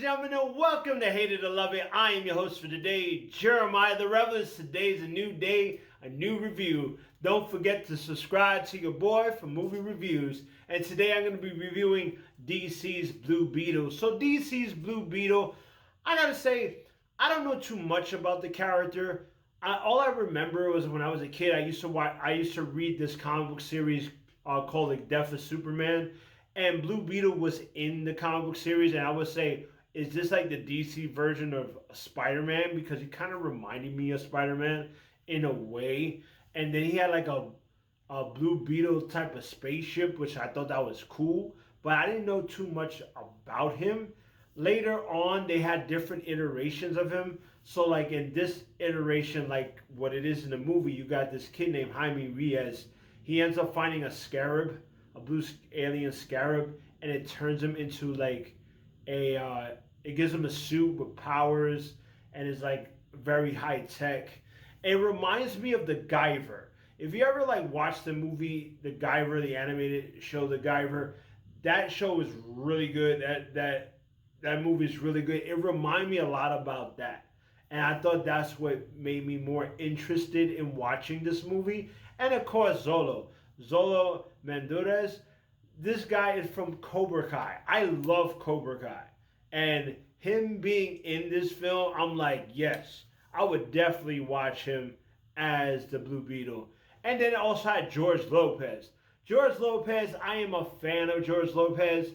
and gentlemen, and welcome to Hate It or Love It. I am your host for today, Jeremiah the Revelist. Today's a new day, a new review. Don't forget to subscribe to your boy for movie reviews. And today I'm going to be reviewing DC's Blue Beetle. So DC's Blue Beetle, I gotta say, I don't know too much about the character. All I remember was when I was a kid, I used to read this comic book series called The Death of Superman. And Blue Beetle was in the comic book series, and I would say, is this like the DC version of Spider-Man? Because he kind of reminded me of Spider-Man in a way. And then he had like a Blue Beetle type of spaceship, which I thought that was cool. But I didn't know too much about him. Later on, they had different iterations of him. So like in this iteration, like what it is in the movie, you got this kid named Jaime Reyes. He ends up finding a scarab, a blue alien scarab, and it turns him into like it gives him a suit with powers and is like very high tech. It reminds me of the Guyver. If you ever like watch the movie The Guyver, the animated show The Guyver, that show is really good. That movie is really good. It reminded me a lot about that. And I thought that's what made me more interested in watching this movie. And of course, Zolo Mendorez. This guy is from Cobra Kai. I love Cobra Kai. And him being in this film, I'm like, yes, I would definitely watch him as the Blue Beetle. And then also had George Lopez. George Lopez, I am a fan of George Lopez.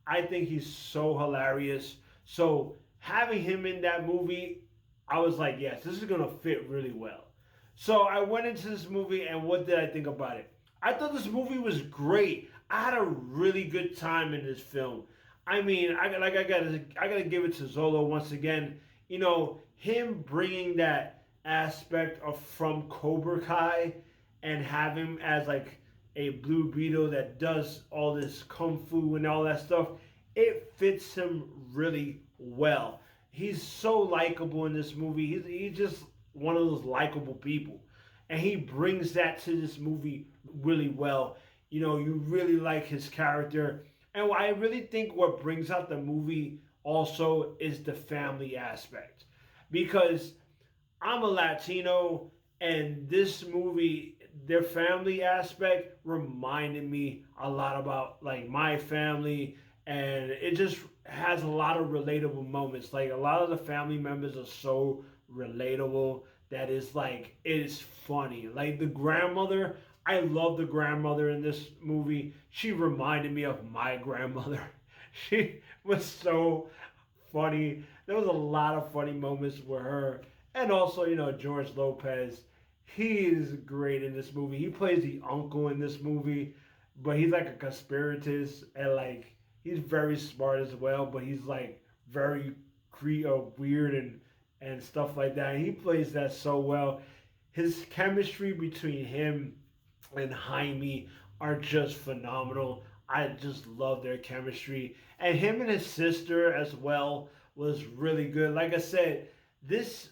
I think he's so hilarious. So having him in that movie, I was like, yes, this is going to fit really well. So I went into this movie, and what did I think about it? I thought this movie was great. I had a really good time in this film. I mean, I gotta give it to Zolo once again. You know, him bringing that aspect of from Cobra Kai and have him as like a Blue Beetle that does all this kung fu and all that stuff. It fits him really well. He's so likable in this movie. He's just one of those likable people. And he brings that to this movie really well. You know, you really like his character. And I really think what brings out the movie also is the family aspect. Because I'm a Latino, and this movie, their family aspect reminded me a lot about like my family, and it just has a lot of relatable moments. Like a lot of the family members are so relatable that is like it is funny. Like the grandmother, I love the grandmother in this movie. She reminded me of my grandmother. She was so funny. There was a lot of funny moments with her. And also, you know, George Lopez. He is great in this movie. He plays the uncle in this movie, but he's like a conspiratist and like he's very smart as well, but he's like very weird and stuff like that. And he plays that so well. His chemistry between him and Jaime are just phenomenal. I just love their chemistry. And him and his sister as well was really good. Like I said,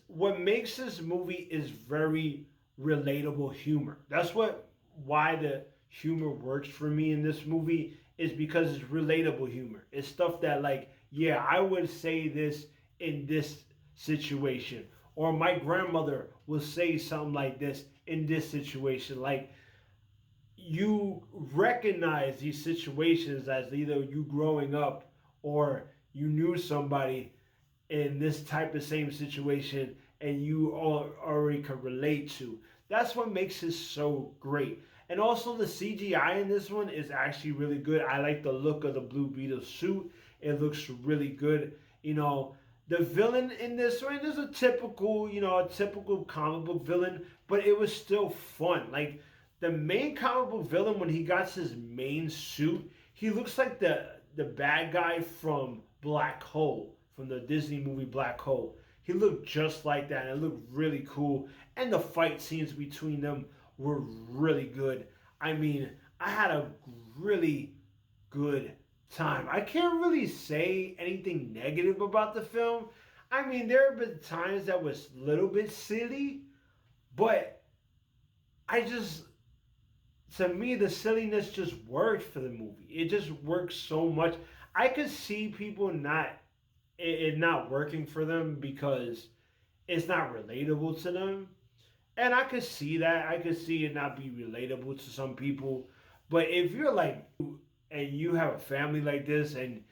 what makes this movie is very relatable humor. That's why the humor works for me in this movie is because it's relatable humor. It's stuff that like, yeah, I would say this in this situation, or my grandmother will say something like this in this situation. Like you recognize these situations as either you growing up or you knew somebody in this type of same situation and you all already can relate to. That's what makes it so great. And also the CGI in this one is actually really good. I like the look of the Blue Beetle suit. It looks really good. You know, the villain in this one is a typical comic book villain, but it was still fun. Like the main comic book villain, when he got his main suit, he looks like the bad guy from Black Hole, from the Disney movie Black Hole. He looked just like that, and it looked really cool. And the fight scenes between them were really good. I mean, I had a really good time. I can't really say anything negative about the film. I mean, there have been times that was a little bit silly, but to me, the silliness just worked for the movie. It just works so much. I could see people not it not working for them because it's not relatable to them. And I could see that. I could see it not be relatable to some people. But if you're like, and you have a family like this, and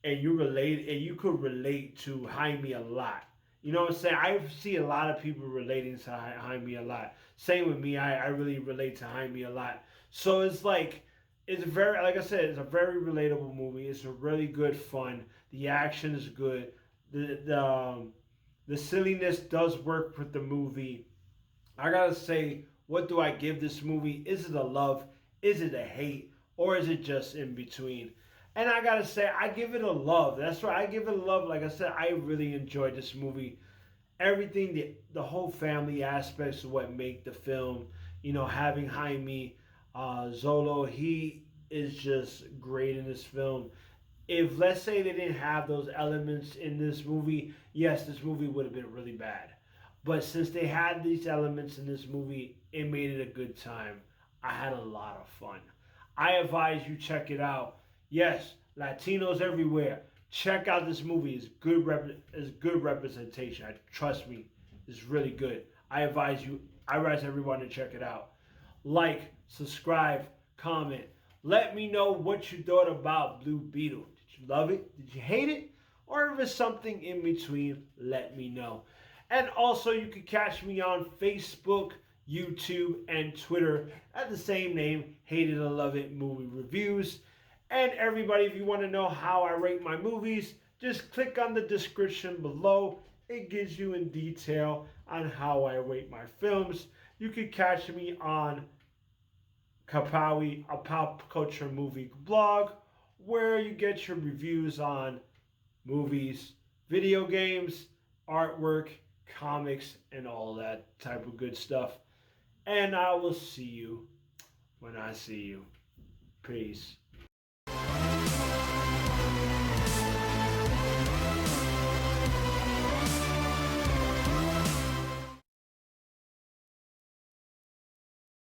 you relate, and you could relate to Jaime a lot. You know what I'm saying? I see a lot of people relating to Jaime a lot. Same with me. I really relate to Jaime a lot. So it's like, it's very, like I said, it's a very relatable movie. It's a really good fun. The action is good. The silliness does work with the movie. I gotta say, what do I give this movie? Is it a love? Is it a hate? Or is it just in between? And I gotta say, I give it a love. That's right, I give it a love. Like I said, I really enjoyed this movie. Everything, the whole family aspects of what make the film. You know, having Jaime Zolo, he is just great in this film. If let's say they didn't have those elements in this movie, yes, this movie would have been really bad. But since they had these elements in this movie, it made it a good time. I had a lot of fun. I advise you check it out. Yes, Latinos everywhere. Check out this movie. It's good representation. Trust me, it's really good. I advise everyone to check it out. Like, subscribe, comment. Let me know what you thought about Blue Beetle. Did you love it? Did you hate it? Or if it's something in between, let me know. And also, you can catch me on Facebook, YouTube, and Twitter at the same name, Hate It or Love It Movie Reviews. And everybody, if you want to know how I rate my movies, just click on the description below. It gives you in detail on how I rate my films. You can catch me on KerPOWie, a pop culture movie blog, where you get your reviews on movies, video games, artwork, comics, and all that type of good stuff. And I will see you when I see you. Peace.